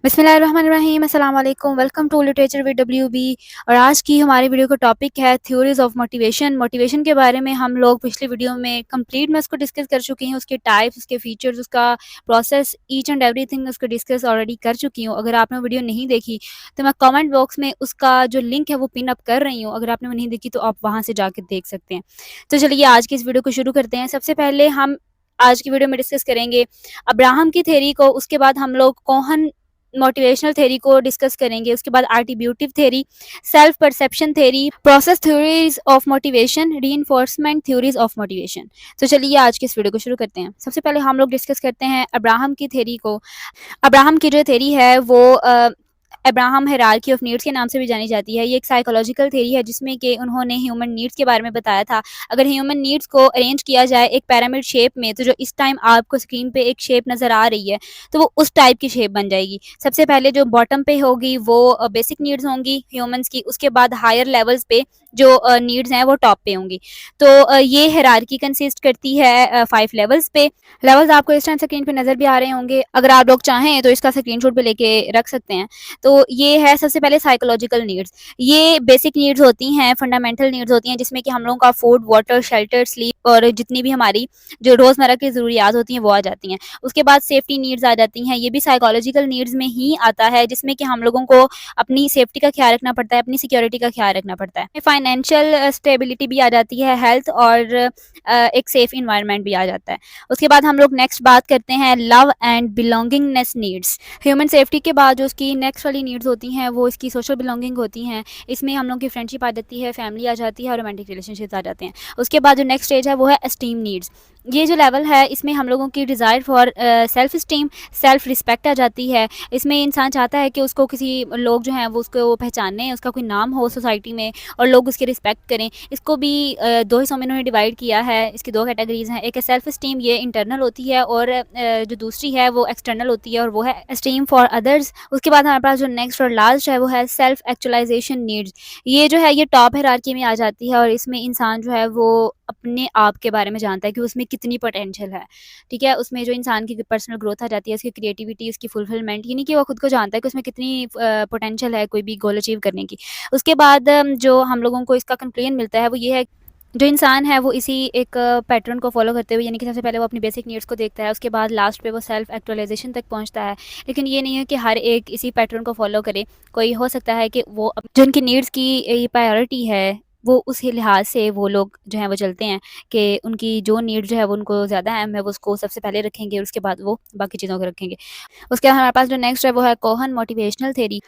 बिस्मिल्लाहिर्रहमानिर्रहीम अस्सलाम वालेकुम। Welcome to literature with WB। और आज की हमारी वीडियो का टॉपिक है थ्योरीज ऑफ मोटिवेशन। मोटिवेशन के बारे में हम लोग पिछली वीडियो में कंप्लीट मैं उसको डिस्कस कर चुकी हूँ, उसके टाइप्स, उसके फीचर्स, उसका प्रोसेस, ईच एंड एवरीथिंग उसको डिस्कस ऑलरेडी कर चुकी हूँ। अगर आपने वीडियो नहीं देखी तो मैं कमेंट बॉक्स में उसका जो लिंक है वो पिन अप कर रही हूँ। अगर आपने वो नहीं देखी तो आप वहाँ से जाकर देख सकते हैं। तो चलिए आज की इस वीडियो को शुरू करते हैं। सबसे पहले हम आज की वीडियो में डिस्कस करेंगे अब्राहम की थ्योरी को, उसके बाद हम लोग कोहन मोटिवेशनल थ्योरी को डिस्कस करेंगे, उसके बाद attributive theory, self perception theory, process theories of motivation, reinforcement theories of motivation. तो चलिए आज की इस वीडियो को शुरू करते हैं। सबसे पहले हम लोग डिस्कस करते हैं अब्राहम की थ्योरी को। अब्राहम की जो थ्योरी है वो अब्राहम हायरार्की ऑफ नीड्स के नाम से भी जानी जाती है। ये एक साइकोलॉजिकल थ्योरी है जिसमें कि उन्होंने ह्यूमन नीड्स के बारे में बताया था। अगर ह्यूमन नीड्स को अरेंज किया जाए एक पिरामिड शेप में, तो जो इस टाइम आपको स्क्रीन पे एक शेप नज़र आ रही है तो वो उस टाइप की शेप बन जाएगी। सबसे पहले जो बॉटम पे होगी वो बेसिक नीड्स होंगी ह्यूमंस की, उसके बाद हायर लेवल्स पे जो नीड्स हैं वो टॉप पे होंगी। तो ये हायरार्की कंसिस्ट करती है 5 लेवल्स पे। लेवल्स आपको इस टाइम स्क्रीन पे नज़र भी आ रहे होंगे, अगर आप लोग चाहें तो इसका स्क्रीनशॉट भी लेके रख सकते हैं। तो ये है सबसे पहले साइकोलॉजिकल नीड्स। ये बेसिक नीड्स होती हैं, फंडामेंटल नीड्स होती हैं, जिसमें कि हम लोगों का फूड, वाटर, शेल्टर, स्लीप और जितनी भी हमारी जो रोज़मर्रा की ज़रूरियात होती हैं वो आ जाती हैं। उसके बाद सेफ्टी नीड्स आ जाती हैं। ये भी साइकोलॉजिकल नीड्स में ही आता है, जिसमें कि हम लोगों को अपनी सेफ्टी का ख्याल रखना पड़ता है, अपनी सिक्योरिटी का ख्याल रखना पड़ता है। फाइनेंशियल स्टेबिलिटी भी आ जाती है, हेल्थ और एक सेफ इन्वायरमेंट भी आ जाता है। उसके बाद हम लोग नेक्स्ट बात करते हैं love and belongingness needs. Human safety के बाद जो उसकी नेक्स्ट वाली नीड्स होती हैं वो इसकी सोशल बिलोंगिंग होती हैं। इसमें हम लोग की फ्रेंडशिप आ जाती है, फैमिली आ जाती है और रोमांटिक रिलेशनशिप्स आ जाते हैं। उसके बाद जो नेक्स्ट स्टेज है वो है एस्टीम नीड्स। ये जो लेवल है इसमें हम लोगों की desire for self esteem, self respect आ जाती है। इसमें इंसान चाहता है कि उसको किसी लोग जो हैं वो उसको पहचानें, उसका कोई नाम हो सोसाइटी में और लोग उसकी रिस्पेक्ट करें। इसको भी दो हिस्सों में इन्होंने डिवाइड किया है। इसकी दो कैटेगरीज हैं, एक है सेल्फ स्टीम, ये इंटरनल होती है, और जो दूसरी है वो एक्सटर्नल होती है और वो है स्टीम फॉर अदर्स। उसके बाद हमारे पास जो नेक्स्ट और लास्ट है वो है सेल्फ एक्चुअलाइजेशन नीड्स। ये जो है ये टॉप हायरार्की में आ जाती है और इसमें इंसान जो है वो अपने आप के बारे में जानता है कि उसमें कितनी पोटेंशियल है। ठीक है, उसमें जो इंसान की पर्सनल ग्रोथ आ जाती है, उसकी क्रिएटिविटी, उसकी फुलफिलमेंट, यानी कि वो खुद को जानता है कि उसमें कितनी पोटेंशियल है कोई भी गोल अचीव करने की। उसके बाद जो हम लोगों को इसका कंक्लूजन मिलता है वो ये है, जो इंसान है वो इसी एक पैटर्न को फॉलो करते हुए, यानी कि सबसे पहले वो अपनी बेसिक नीड्स को देखता है, उसके बाद लास्ट पे वो सेल्फ एक्चुअलाइजेशन तक पहुंचता है। लेकिन ये नहीं है कि हर एक इसी पैटर्न को फॉलो करे। कोई हो सकता है कि वो जो उनकी नीड्स की ये प्रायोरिटी है वो उस लिहाज से वो लोग जो हैं वो चलते हैं कि उनकी जो नीड जो है वो उनको ज़्यादा अहम है, वो उसको सबसे पहले रखेंगे और उसके बाद वो बाकी चीज़ों को रखेंगे। उसके बाद हमारे पास जो नेक्स्ट है वो है कोहन मोटिवेशनल थ्योरी।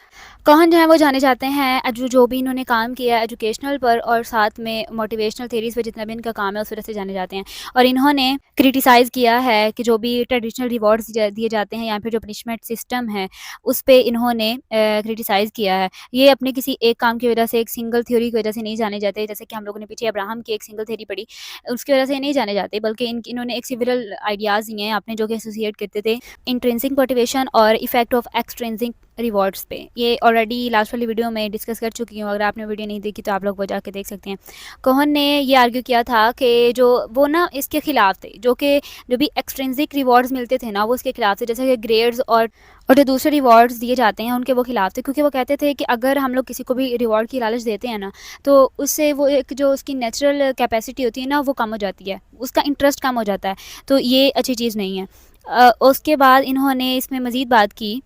कोहन जो है वो जाने जाते हैं जो भी इन्होंने काम किया है एजुकेशनल पर और साथ में मोटिवेशनल थ्योरीज पर, जितना भी इनका काम है उस वजह से जाने जाते हैं। और इन्होंने क्रिटिसाइज़ किया है कि जो भी ट्रेडिशनल रिवॉर्ड्स दिए जाते हैं या फिर जो पनिशमेंट सिस्टम है उस पर इन्होंने क्रिटिसाइज़ किया है। ये अपने किसी एक काम की वजह से, एक सिंगल थ्योरी की वजह से नहीं जाने जाते, जैसे कि हम लोगों ने पीछे अब्राहम की एक सिंगल थ्योरी पढ़ी, उसकी वजह से नहीं जाने जाते, बल्कि इन्होंने एक सिविरल आइडियाज़ दिए हैं आपने जो कि एसोसिएट करते थे इंट्रिंसिक मोटिवेशन और इफेक्ट ऑफ एक्सट्रिंसिक रिवॉर्ड्स पे। ये ऑलरेडी लास्ट वाली वीडियो में डिस्कस कर चुकी हूँ, अगर आपने वीडियो नहीं देखी तो आप लोग वो जाके देख सकते हैं। कोहन ने ये आर्ग्यू किया था कि जो वो ना इसके खिलाफ थे, जो भी एक्सट्रिंसिक रिवॉर्ड्स मिलते थे ना वो उसके खिलाफ थे, जैसे कि ग्रेड्स और जो दूसरे रिवॉर्ड्स दिए जाते हैं उनके वो खिलाफ थे, क्योंकि वो कहते थे कि अगर हम लोग किसी को भी रिवॉर्ड की लालच देते हैं ना तो उससे वो एक जो उसकी नेचुरल कैपेसिटी होती है ना वो कम हो जाती है, उसका इंटरेस्ट कम हो जाता है। तो ये अच्छी चीज़ नहीं है। उसके बाद इन्होंने इसमें मज़ीद बात की।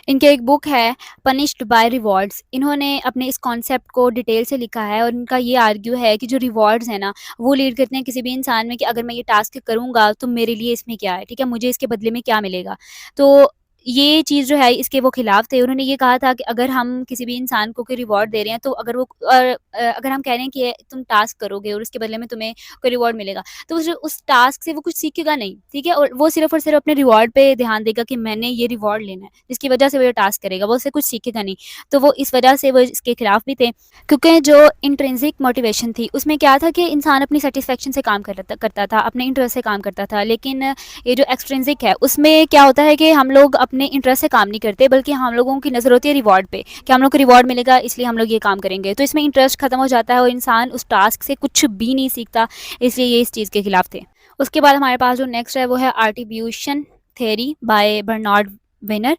इनके एक बुक है पनिश्ड बाय रिवॉर्ड्स, इन्होंने अपने इस कॉन्सेप्ट को डिटेल से लिखा है और इनका ये आर्ग्यू है कि जो रिवॉर्ड्स हैं ना वो लीड करते हैं किसी भी इंसान में कि अगर मैं ये टास्क करूँगा तो मेरे लिए इसमें क्या है, ठीक है, मुझे इसके बदले में क्या मिलेगा। तो ये चीज़ जो है इसके वो खिलाफ थे। उन्होंने ये कहा था कि अगर हम किसी भी इंसान को कोई रिवॉर्ड दे रहे हैं तो अगर वो अगर हम कह रहे हैं कि तुम टास्क करोगे और उसके बदले में तुम्हें कोई रिवॉर्ड मिलेगा, तो उस टास्क से वो कुछ सीखेगा नहीं, ठीक है, और वो सिर्फ और सिर्फ अपने रिवॉर्ड पे ध्यान देगा कि मैंने ये रिवॉर्ड लेना है, जिसकी वजह से वो ये टास्क करेगा, वो उससे कुछ सीखेगा नहीं। तो वो इस वजह से वो इसके खिलाफ भी थे, क्योंकि जो इंट्रिंसिक मोटिवेशन थी उसमें क्या था कि इंसान अपनी सेटिस्फेक्शन से काम करता था, अपने इंटरेस्ट से काम करता था। लेकिन ये जो एक्सट्रिंसिक है उसमें क्या होता है कि हम लोग अपने इंटरेस्ट से काम नहीं करते, बल्कि हम लोगों की नज़र होती है रिवॉर्ड पे कि हम लोग को रिवॉर्ड मिलेगा इसलिए हम लोग ये काम करेंगे। तो इसमें इंटरेस्ट खत्म हो जाता है और इंसान उस टास्क से कुछ भी नहीं सीखता, इसलिए ये इस चीज़ के खिलाफ थे। उसके बाद हमारे पास जो नेक्स्ट है वो है आर्टिब्यूशन थ्योरी बाय बर्नार्ड वेनर।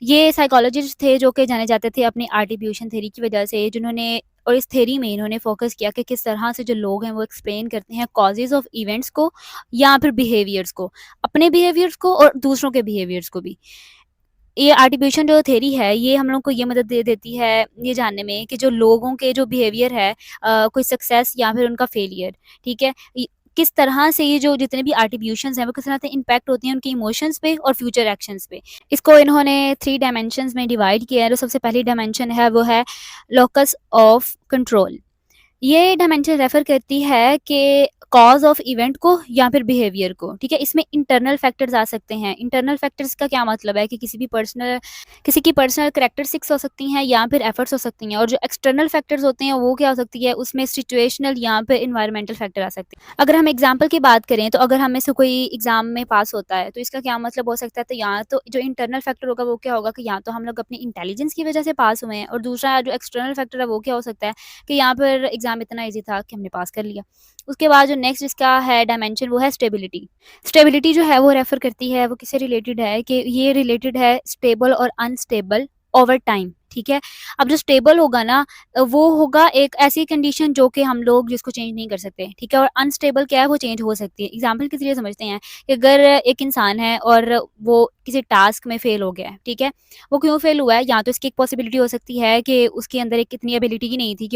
ये साइकोलॉजिस्ट थे जो कि जाने जाते थे अपनी एट्रीब्यूशन थ्योरी की वजह से, जिन्होंने और इस थ्योरी में इन्होंने फ़ोकस किया कि किस तरह से जो लोग हैं वो एक्सप्लेन करते हैं कॉजेज़ ऑफ इवेंट्स को या फिर बिहेवियर्स को, अपने बिहेवियर्स को और दूसरों के बिहेवियर्स को भी। ये एट्रीब्यूशन जो थ्योरी है, ये हम लोग को ये मदद दे देती है ये जानने में कि जो लोगों के जो बिहेवियर है, कोई सक्सेस या फिर उनका फेलियर, ठीक है? किस तरह से ये जो जितने भी एट्रीब्यूशंस हैं, वो किस तरह से इम्पैक्ट होती हैं उनके इमोशंस पे और फ्यूचर एक्शंस पे। इसको इन्होंने 3 डायमेंशंस में डिवाइड किया है। तो सबसे पहली डायमेंशन है वो है लोकस ऑफ कंट्रोल। ये डायमेंशन रेफर करती है कि कॉज़ ऑफ इवेंट को या फिर बिहेवियर को, ठीक है? इसमें इंटरनल फैक्टर्स आ सकते हैं। इंटरनल फैक्टर्स का क्या मतलब है कि किसी की पर्सनल कैरेक्टरिस्टिक्स हो सकती हैं या फिर एफर्ट्स हो सकती हैं, और जो एक्सटर्नल फैक्टर्स होते हैं वो क्या हो सकती है, उसमें सिचुएशनल या फिर एनवायरमेंटल फैक्टर आ सकते हैं। अगर हम एग्जांपल की बात करें तो अगर हम में से कोई एग्जाम में पास होता है तो इसका क्या मतलब हो सकता है, तो या तो जो इंटरनल फैक्टर होगा वो क्या होगा कि या तो हम लोग अपनी इंटेलिजेंस की वजह से पास हुए हैं, और दूसरा जो एक्सटर्नल फैक्टर है वो क्या हो सकता है कि यहाँ पर एग्ज़ाम इतना ईज़ी था कि हमने पास कर लिया। उसके बाद जो नेक्स्ट इसका है डायमेंशन वो है स्टेबिलिटी। स्टेबिलिटी जो है वो रेफ़र करती है, वो किससे रिलेटेड है कि ये रिलेटेड है स्टेबल और अनस्टेबल ओवर टाइम, ठीक है? अब जो स्टेबल होगा ना, वो होगा एक ऐसी कंडीशन जो कि हम लोग जिसको चेंज नहीं कर सकते, ठीक है? और अनस्टेबल क्या है, वो चेंज हो सकती है। एग्ज़ाम्पल के ज़रिए समझते हैं कि अगर एक इंसान है और वो किसी टास्क में फ़ेल हो गया है, ठीक है? वो क्यों फ़ेल हुआ है? या तो इसकी एक पॉसिबिलिटी हो सकती है कि उसके अंदर एक इतनी एबिलिटी ही नहीं थी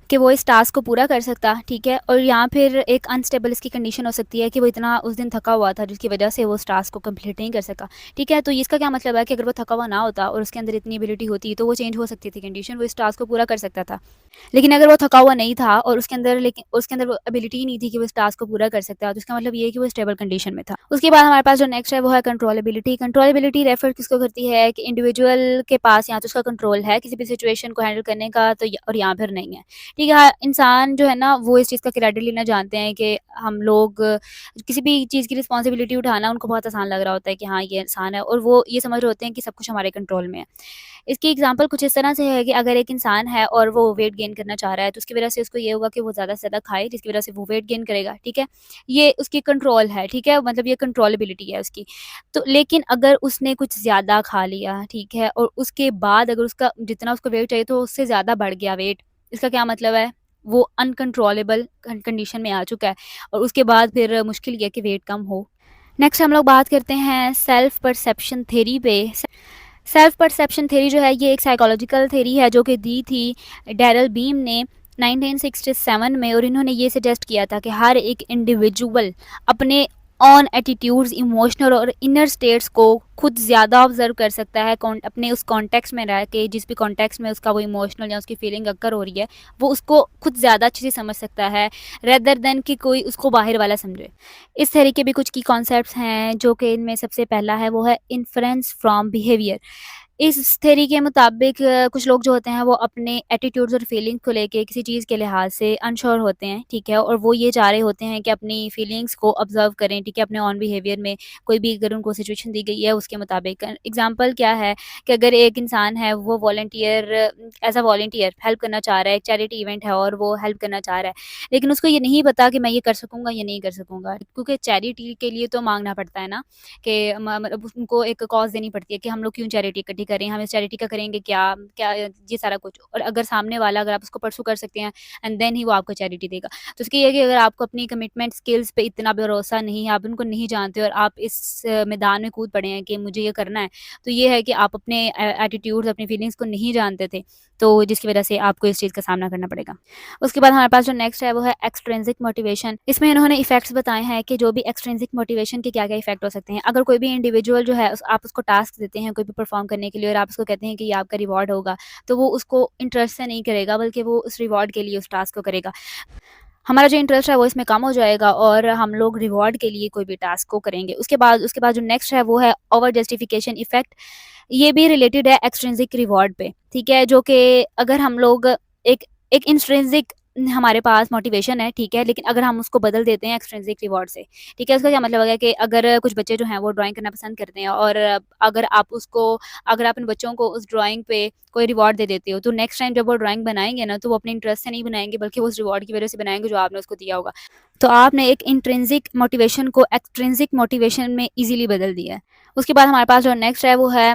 कि वो इस टास्क को पूरा कर सकता, ठीक है? और या फिर एक अनस्टेबल इसकी कंडीशन हो सकती है कि वो इतना उस दिन थका हुआ था जिसकी वजह से वो उस टास्क को कंप्लीट नहीं कर सका, ठीक है? तो इसका क्या मतलब है कि अगर वो थका हुआ ना होता और उसके अंदर इतनी एबिलिटी होती तो वो चेंज हो सकती थी कंडीशन, वो इस टास्क को पूरा कर सकता था। लेकिन अगर वो थका हुआ नहीं था और उसके अंदर वो एबिलिटी ही नहीं थी कि वो इस टास्क को पूरा कर सकता, तो इसका मतलब ये है कि वो स्टेबल कंडीशन में था। उसके बाद हमारे पास जो नेक्स्ट है वो है कंट्रोलेबिलिटी। कंट्रोलेबिलिटी रेफर किसको करती है कि इंडिविजुअल के पास या तो उसका कंट्रोल है किसी भी सिचुएशन को हैंडल करने का, तो और या फिर नहीं है, ठीक है? हाँ, इंसान जो है ना वो इस चीज़ का क्रेडिट लेना जानते हैं कि हम लोग किसी भी चीज़ की रिस्पॉन्सिबिलिटी उठाना उनको बहुत आसान लग रहा होता है कि हाँ, ये आसान है, और वो ये समझ रहे होते हैं कि सब कुछ हमारे कंट्रोल में है। इसकी एग्जांपल कुछ इस तरह से है कि अगर एक इंसान है और वो वेट गेन करना चाह रहा है, तो उसकी वजह से उसको ये होगा कि वो ज़्यादा से ज़्यादा खाए, जिसकी वजह से वो वेट गेन करेगा, ठीक है? ये उसकी कंट्रोल है, ठीक है? मतलब ये कंट्रोलेबिलिटी है उसकी। तो लेकिन अगर उसने कुछ ज़्यादा खा लिया, ठीक है? और उसके बाद अगर उसका जितना उसको वेट चाहिए तो उससे ज़्यादा बढ़ गया वेट, इसका क्या मतलब है? वो अनकंट्रोलेबल कंडीशन में आ चुका है, और उसके बाद फिर मुश्किल ये है कि वेट कम हो। नेक्स्ट हम लोग बात करते हैं सेल्फ परसेप्शन थ्योरी पे। सेल्फ परसेप्शन थ्योरी जो है ये एक साइकोलॉजिकल थ्योरी है जो कि दी थी डैरल बीम ने 1967 में, और इन्होंने ये सजेस्ट किया था कि हर एक इंडिविजुअल अपने ऑन एटीट्यूड्स, इमोशनल और इनर स्टेट्स को खुद ज़्यादा ऑब्जर्व कर सकता है, अपने उस कॉन्टेक्स्ट में रह के, जिस भी कॉन्टेक्स्ट में उसका वो इमोशनल या उसकी फीलिंग अक्कर हो रही है, वो उसको खुद ज़्यादा अच्छे से समझ सकता है रेदर देन कि कोई उसको बाहर वाला समझे। इस तरह के भी कुछ की कॉन्सेप्ट्स हैं जो कि इनमें सबसे पहला है वो है इन्फ्रेंस फ्रॉम बिहेवियर। इस थ्योरी के मुताबिक कुछ लोग जो होते हैं वो अपने एटीट्यूड्स और फीलिंग्स को लेके किसी चीज़ के लिहाज से अनश्योर होते हैं, ठीक है? और वो ये चाह रहे होते हैं कि अपनी फीलिंग्स को ऑब्जर्व करें, ठीक है? अपने ऑन बिहेवियर में कोई भी अगर उनको सिचुएशन दी गई है उसके मुताबिक। एग्जांपल क्या है कि अगर एक इंसान है वो volunteer as a volunteer help करना चाह रहा है, एक चैरिटी इवेंट है और वो हेल्प करना चाह रहा है, लेकिन उसको ये नहीं पता कि मैं ये कर सकूँगा या नहीं कर सकूँगा, क्योंकि चैरिटी के लिए तो माँगना पड़ता है ना, कि मतलब उनको एक कॉज़ देनी पड़ती है कि हम लोग क्यों चैरिटी इकट्ठी करें, हम इस चैरिटी का करेंगे क्या? क्या ये सारा कुछ, और अगर सामने वाला अगर आप उसको परस्यू कर सकते हैं एंड देन ही वो आपको चैरिटी देगा। तो इसकी ये है कि अगर आपको अपनी कमिटमेंट स्किल्स पे इतना भरोसा नहीं है, आप उनको नहीं जानते और आप इस मैदान में कूद पड़े हैं कि मुझे ये करना है, तो ये है कि आप अपने एटीट्यूड्स, अपनी फीलिंग्स को नहीं जानते थे, तो जिसकी वजह से आपको इस चीज़ का सामना करना पड़ेगा। उसके बाद हमारे पास जो नेक्स्ट है वो है एक्सट्रिंसिक मोटिवेशन। इसमें इन्होंने इफेक्ट्स बताए हैं कि जो भी एक्सट्रिंसिक मोटिवेशन के क्या-क्या इफेक्ट हो सकते हैं। अगर कोई भी इंडिविजुअल जो है आप उसको टास्क देते हैं कोई भी परफॉर्म करने के लिए, और आप उसको कहते हैं कि ये आपका रिवॉर्ड होगा, तो वो उसको इंटरेस्ट से नहीं करेगा बल्कि वो उस रिवॉर्ड के लिए उस टास्क को करेगा। हमारा जो इंटरेस्ट है वो इसमें कम हो जाएगा और हम लोग रिवॉर्ड के लिए कोई भी टास्क को करेंगे। उसके बाद जो नेक्स्ट है वो है ओवर जस्टिफिकेशन इफेक्ट। ये भी रिलेटेड है एक्सट्रिंसिक रिवॉर्ड पे, ठीक है? जो कि अगर हम लोग एक एक इंट्रिंसिक हमारे पास मोटिवेशन है, ठीक है? लेकिन अगर हम उसको बदल देते हैं एक्सट्रिंसिक रिवॉर्ड से, ठीक है? उसका क्या मतलब है कि अगर कुछ बच्चे जो हैं वो ड्राइंग करना पसंद करते हैं, और अगर आप उसको अगर आप इन बच्चों को उस ड्राइंग पे कोई रिवॉर्ड दे देते हो, तो नेक्स्ट टाइम जब वो ड्राइंग बनाएँगे ना, तो वो अपने इंटरेस्ट से नहीं बनाएँगे बल्कि वो उस रिवॉर्ड की वजह से बनाएँगे जो आपने उसको दिया होगा। तो आपने एक इंट्रिंसिक मोटिवेशन को एक्सट्रिंसिक मोटिवेशन में ईज़िली बदल दिया है। उसके बाद हमारे पास जो नेक्स्ट है वो है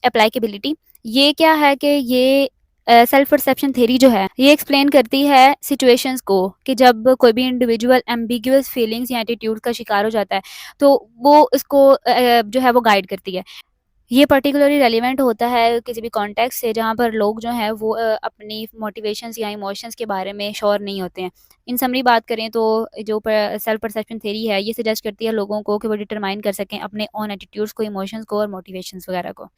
एप्लीकेबिलिटी। ये क्या है कि ये सेल्फ परसेप्शन थ्योरी जो है ये एक्सप्लेन करती है सिचुएशंस को कि जब कोई भी इंडिविजुअल एम्बिगुअस फीलिंग्स या एटीट्यूड का शिकार हो जाता है तो वो इसको जो है वो गाइड करती है। ये पर्टिकुलरली रेलिवेंट होता है किसी भी कॉन्टेक्स्ट से जहाँ पर लोग जो हैं वो अपनी मोटिवेशंस या इमोशंस के बारे में श्योर नहीं होते हैं। इन समरी बात करें तो जो सेल्फ परसेप्शन थ्योरी है ये सजेस्ट करती है लोगों को कि वो डिटरमाइन कर सकें अपने ओन एटीट्यूड्स को, इमोशंस को और मोटिवेशंस वगैरह को।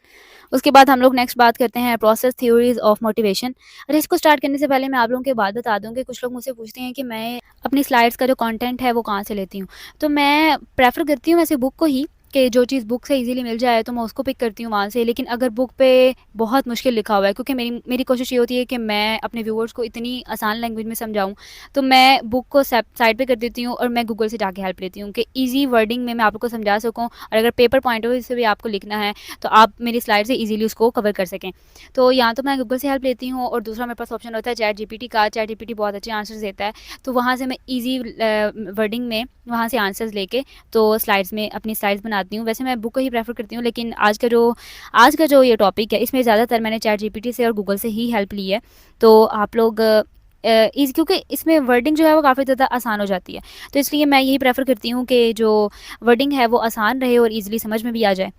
उसके बाद हम लोग नेक्स्ट बात करते हैं प्रोसेस थ्योरीज ऑफ मोटिवेशन। अरे इसको स्टार्ट करने से पहले मैं आप लोगों के बात बता दूं कि कुछ लोग मुझसे पूछते हैं कि मैं अपनी स्लाइड्स का जो कंटेंट है वो कहाँ से लेती हूँ। तो मैं प्रेफर करती हूँ वैसे बुक को ही कि जो चीज़ बुक से इजीली मिल जाए तो मैं उसको पिक करती हूँ वहाँ से। लेकिन अगर बुक पे बहुत मुश्किल लिखा हुआ है, क्योंकि मेरी मेरी कोशिश ये होती है कि मैं अपने व्यूअर्स को इतनी आसान लैंग्वेज में समझाऊँ, तो मैं बुक को साइड पे कर देती हूँ और मैं गूगल से जाके हेल्प लेती हूँ कि ईजी वर्डिंग में मैं आप लोग को समझा सकूँ। और अगर पेपर पॉइंट ऑफ व्यू से भी आपको लिखना है तो आप मेरी स्लाइड से ईजिली उसको कवर कर सकें। तो या तो मैं गूगल से हेल्प लेती हूँ और दूसरा मेरे पास ऑप्शन होता है चैट जीपीटी का। चैट जीपीटी बहुत अच्छे आंसर्स देता है, तो वहाँ से मैं ईजी वर्डिंग में वहाँ से आंसर्स लेके तो स्लाइड्स में अपनी स्लाइड्स बनाती हूँ। वैसे मैं बुक को ही प्रेफर करती हूँ, लेकिन आज का जो ये टॉपिक है इसमें ज़्यादातर मैंने चैट जीपीटी से और गूगल से ही हेल्प ली है। तो आप लोग इस क्योंकि इसमें वर्डिंग जो है वो काफ़ी ज़्यादा आसान हो जाती है, तो इसलिए मैं यही प्रेफर करती हूँ कि जो वर्डिंग है वो आसान रहे और ईजिली समझ में भी आ जाए।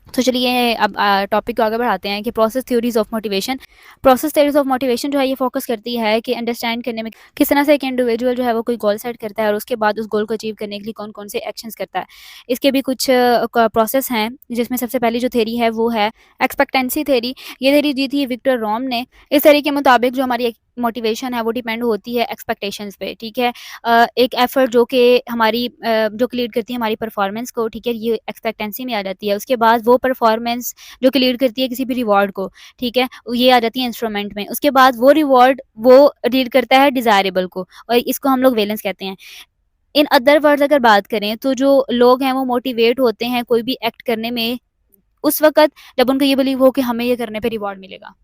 तो चलिए अब टॉपिक को आगे बढ़ाते हैं कि process theories of motivation. Process theories of motivation जो है ये फोकस करती है कि अंडरस्टैंड करने में किस तरह से एक इंडिविजुअल जो है वो कोई गोल सेट करता है और उसके बाद उस गोल को अचीव करने के लिए कौन कौन से एक्शंस करता है। इसके भी कुछ प्रोसेस हैं, जिसमें सबसे पहली जो थ्योरी है वो है एक्सपेक्टेंसी थ्योरी। ये थ्योरी दी थी विक्टर रोम ने। इस थ्योरी के मुताबिक जो हमारी मोटिवेशन है वो डिपेंड होती है एक्सपेक्टेशंस पे, ठीक है। एक एफर्ट जो कि हमारी जो कि लीड करती है हमारी परफॉर्मेंस को, ठीक है, ये एक्सपेक्टेंसी में आ जाती है। उसके बाद वो परफॉर्मेंस जो कि लीड करती है किसी भी रिवॉर्ड को, ठीक है, ये आ जाती है इंस्ट्रूमेंट में। उसके बाद वो रिवॉर्ड वो लीड करता है डिजायरेबल को, और इसको हम लोग वैलेंस कहते हैं। इन अदर वर्ड्स अगर बात करें तो जो लोग हैं वो मोटिवेट होते हैं कोई भी एक्ट करने में उस वक़्त जब उनको ये बिलीव हो कि हमें ये करने पे रिवॉर्ड मिलेगा।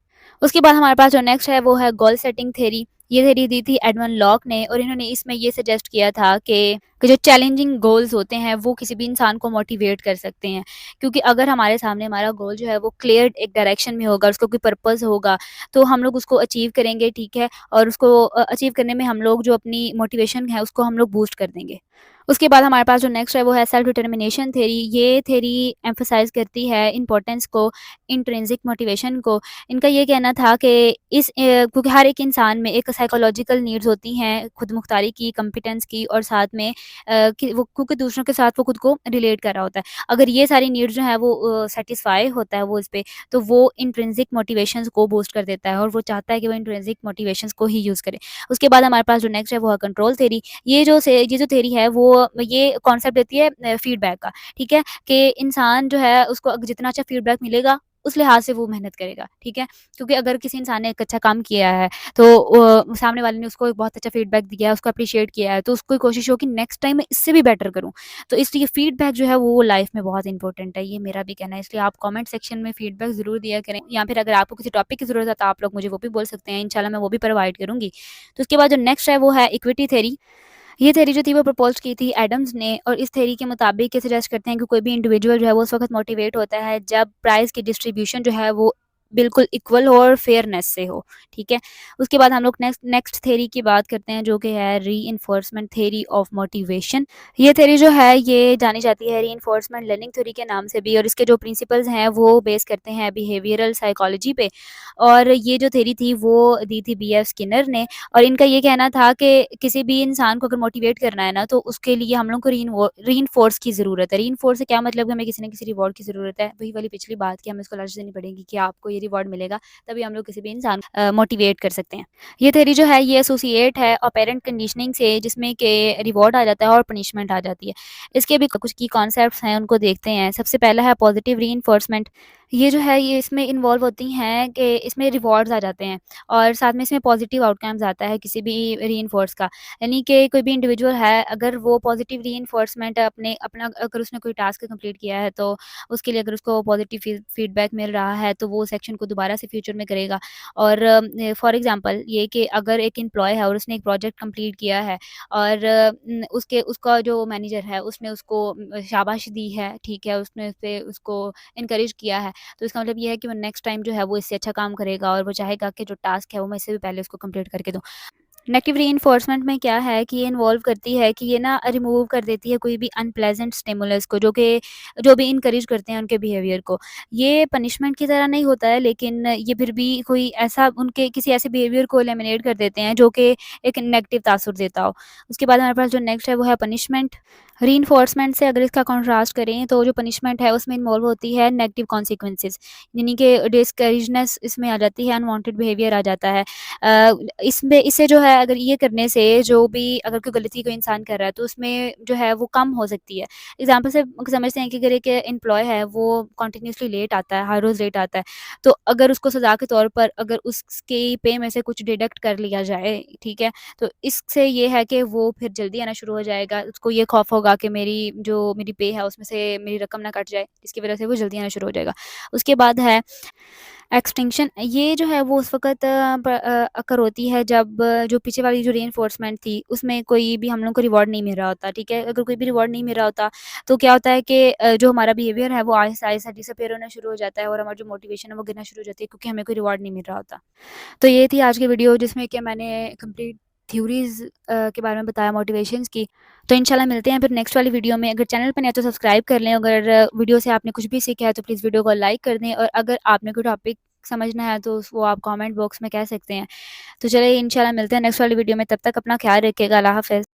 उसके बाद हमारे पास जो नेक्स्ट है वो है गोल सेटिंग थ्योरी। ये थ्योरी दी थी एडमंड लॉक ने, और इन्होंने इसमें ये सजेस्ट किया था कि जो चैलेंजिंग गोल्स होते हैं वो किसी भी इंसान को मोटिवेट कर सकते हैं। क्योंकि अगर हमारे सामने हमारा गोल जो है वो क्लियर एक डायरेक्शन में होगा, उसका कोई पर्पस होगा, तो हम लोग उसको अचीव करेंगे, ठीक है। और उसको अचीव करने में हम लोग जो अपनी मोटिवेशन है उसको हम लोग बूस्ट कर देंगे। उसके बाद हमारे पास जो नेक्स्ट है वो है सेल्फ डिटर्मिनेशन थ्योरी। ये थ्योरी एम्फसाइज करती है इम्पोर्टेंस को, इंट्रिंसिक मोटिवेशन को। इनका ये कहना था कि क्योंकि हर एक इंसान में एक साइकोलॉजिकल नीड्स होती हैं, खुद मुख्तारी की, कॉम्पिटेंस की, और साथ में कि वो क्योंकि दूसरों के साथ वो खुद को रिलेट कर रहा होता है। अगर ये सारी नीड्स जो है वो सेटिस्फाई होता है वो इस पे, तो वो इंट्रिंसिक मोटिवेशंस को बूस्ट कर देता है और वो चाहता है कि वो इंट्रिंसिक मोटिवेशंस को ही यूज़ करे। उसके बाद हमारे पास जो नेक्स्ट है वो है कंट्रोल थ्योरी। ये जो थ्योरी है वो ये कॉन्सेप्ट देती है फीडबैक का, ठीक है, कि इंसान जो है उसको जितना अच्छा फीडबैक मिलेगा उस लिहाज से वो मेहनत करेगा, ठीक है। क्योंकि अगर किसी इंसान ने एक अच्छा काम किया है तो सामने वाले ने उसको एक बहुत अच्छा फीडबैक दिया है, उसको अप्रिशिएट किया है, तो उसको कोशिश हो कि नेक्स्ट टाइम मैं इससे भी बेटर करूँ। तो इसलिए फीडबैक जो है वो लाइफ में बहुत इंपॉर्टेंट है, ये मेरा भी कहना है। इसलिए आप कमेंट सेक्शन में फीडबैक ज़रूर दिया करें, या फिर अगर आपको किसी टॉपिक की ज़रूरत है तो आप लोग मुझे वो भी बोल सकते हैं, इंशाल्लाह मैं वो भी प्रोवाइड करूँगी। तो उसके बाद जो नेक्स्ट है वो है इक्विटी थ्योरी। ये थ्योरी जो थी वो प्रपोज़ की थी एडम्स ने, और इस थ्योरी के मुताबिक ये सजेस्ट करते हैं कि कोई भी इंडिविजुअल जो है वो उस वक़्त मोटिवेट होता है जब प्राइज़ की डिस्ट्रीब्यूशन जो है वो बिल्कुल इक्वल हो और फेयरनेस से हो, ठीक है। उसके बाद हम लोग नेक्स्ट नेक्स्ट थ्योरी की बात करते हैं जो कि है रीइंफोर्समेंट थ्योरी ऑफ मोटिवेशन। ये थ्योरी जो है ये जानी जाती है रीइंफोर्समेंट लर्निंग थ्योरी के नाम से भी, और इसके जो प्रिंसिपल्स हैं वो बेस करते हैं बिहेवियरल साइकोलॉजी पे। और ये जो थ्योरी थी वो दी थी बीएफ स्किनर ने, और इनका ये कहना था कि किसी भी इंसान को अगर मोटिवेट करना है ना तो उसके लिए हम लोग को रीइंफोर्स की ज़रूरत है। रीइंफोर्स से क्या मतलब, कि हमें किसी न किसी रिवॉर्ड की ज़रूरत है। वही वाली पिछली बात कि हमें उसको लालच देनी पड़ेगी कि आपको ये रिवॉर्ड मिलेगा, तभी हम लोग किसी भी इंसान मोटिवेट कर सकते हैं। ये थ्योरी जो है ये एसोसिएट है ऑपेरेंट कंडीशनिंग से, जिसमें कि रिवॉर्ड आ जाता है और पनिशमेंट आ जाती है। इसके भी कुछ की कॉन्सेप्ट्स हैं, उनको देखते हैं। सबसे पहला है पॉजिटिव रीइंफोर्समेंट। ये जो है ये इसमें इन्वॉल्व होती हैं कि इसमें रिवॉर्ड्स आ जाते हैं और साथ में इसमें पॉजिटिव आउटकम्स आता है किसी भी रीइंफोर्स का। यानी कि कोई भी इंडिविजुअल है, अगर वो पॉजिटिव रीइंफोर्समेंट अगर उसने कोई टास्क कंप्लीट किया है तो उसके लिए अगर उसको पॉजिटिव फीडबैक मिल रहा है तो वो उस एक्शन को दोबारा से फ्यूचर में करेगा। और फॉर एग्ज़ाम्पल ये कि अगर एक एम्प्लॉयी है और उसने एक प्रोजेक्ट कंप्लीट किया है और उसका जो मैनेजर है उसने उसको शाबाशी दी है, ठीक है, उसने उसपे उसको एनकरेज किया है, तो इसका मतलब ये है कि वो नेक्स्ट टाइम जो है वो इससे अच्छा काम करेगा और वो चाहेगा कि जो टास्क है वो मैं इससे भी पहले उसको कंप्लीट करके दूँ। नेगेटिव रीइंफोर्समेंट में क्या है कि ये इन्वॉल्व करती है कि ये ना रिमूव कर देती है कोई भी अनप्लेजेंट स्टिमुलस को जो भी इनकरेज करते हैं उनके बिहेवियर को। ये पनिशमेंट की तरह नहीं होता है, लेकिन ये फिर भी कोई ऐसा उनके किसी ऐसे बिहेवियर को एलिमिनेट कर देते हैं जो कि एक नेगेटिव तासुर देता हो। उसके बाद हमारे पास जो नेक्स्ट है वो है पनिशमेंट। रीइंफोर्समेंट से अगर इसका कॉन्ट्रास्ट करें तो जो पनिशमेंट है उसमें इन्वॉल्व होती है नेगेटिव कॉन्सिक्वेंसेस, यानी कि डिस्करेजनेस इसमें आ जाती है, अनवांटेड बिहेवियर आ जाता है। इसमें इससे जो है अगर ये करने से जो भी अगर कोई गलती कोई इंसान कर रहा है तो उसमें जो है वो कम हो सकती है। एग्ज़ाम्पल से समझते हैं कि अगर एक एम्प्लॉयी है वो कंटिन्यूअसली लेट आता है, हर रोज़ लेट आता है, तो अगर उसको सज़ा के तौर पर अगर उसके पे में से कुछ डिडक्ट कर लिया जाए, ठीक है? तो इससे ये है कि वो फिर जल्दी आना शुरू हो जाएगा। उसको ये खौफ होगा कि मेरी पे है उसमें से मेरी रकम ना कट जाए, जिसकी वज़ह से वो जल्दी आना शुरू हो जाएगा। उसके बाद है एक्सटिंक्शन। ये जो है वो उस वक़्त अकर होती है जब जो पीछे वाली जो रीइंफोर्समेंट थी उसमें कोई भी हम लोग को रिवॉर्ड नहीं मिल रहा होता, ठीक है? अगर कोई भी रिवॉर्ड नहीं मिल रहा होता तो क्या होता है कि जो हमारा बिहेवियर है वो आहिस्ता-आहिस्ता डिसअपीयर होना शुरू हो जाता है और हमारी जो मोटिवेशन है वो गिरना शुरू हो जाती है, क्योंकि हमें कोई रिवॉर्ड नहीं मिल रहा होता। तो ये थी आज की वीडियो जिसमें कि मैंने कंप्लीट थ्योरीज़ के बारे में बताया मोटिवेशंस की। तो इंशाल्लाह मिलते हैं फिर नेक्स्ट वाली वीडियो में। अगर चैनल पर नए हैं तो सब्सक्राइब कर लें। अगर वीडियो से आपने कुछ भी सीखा है तो प्लीज़ वीडियो को लाइक कर दें, और अगर आपने कोई टॉपिक समझना है तो वो आप कमेंट बॉक्स में कह सकते हैं। तो चलिए इंशाल्लाह मिलते हैं नेक्स्ट वाली वीडियो में। तब तक अपना ख्याल रखिएगा। अल्लाह हाफ़िज़।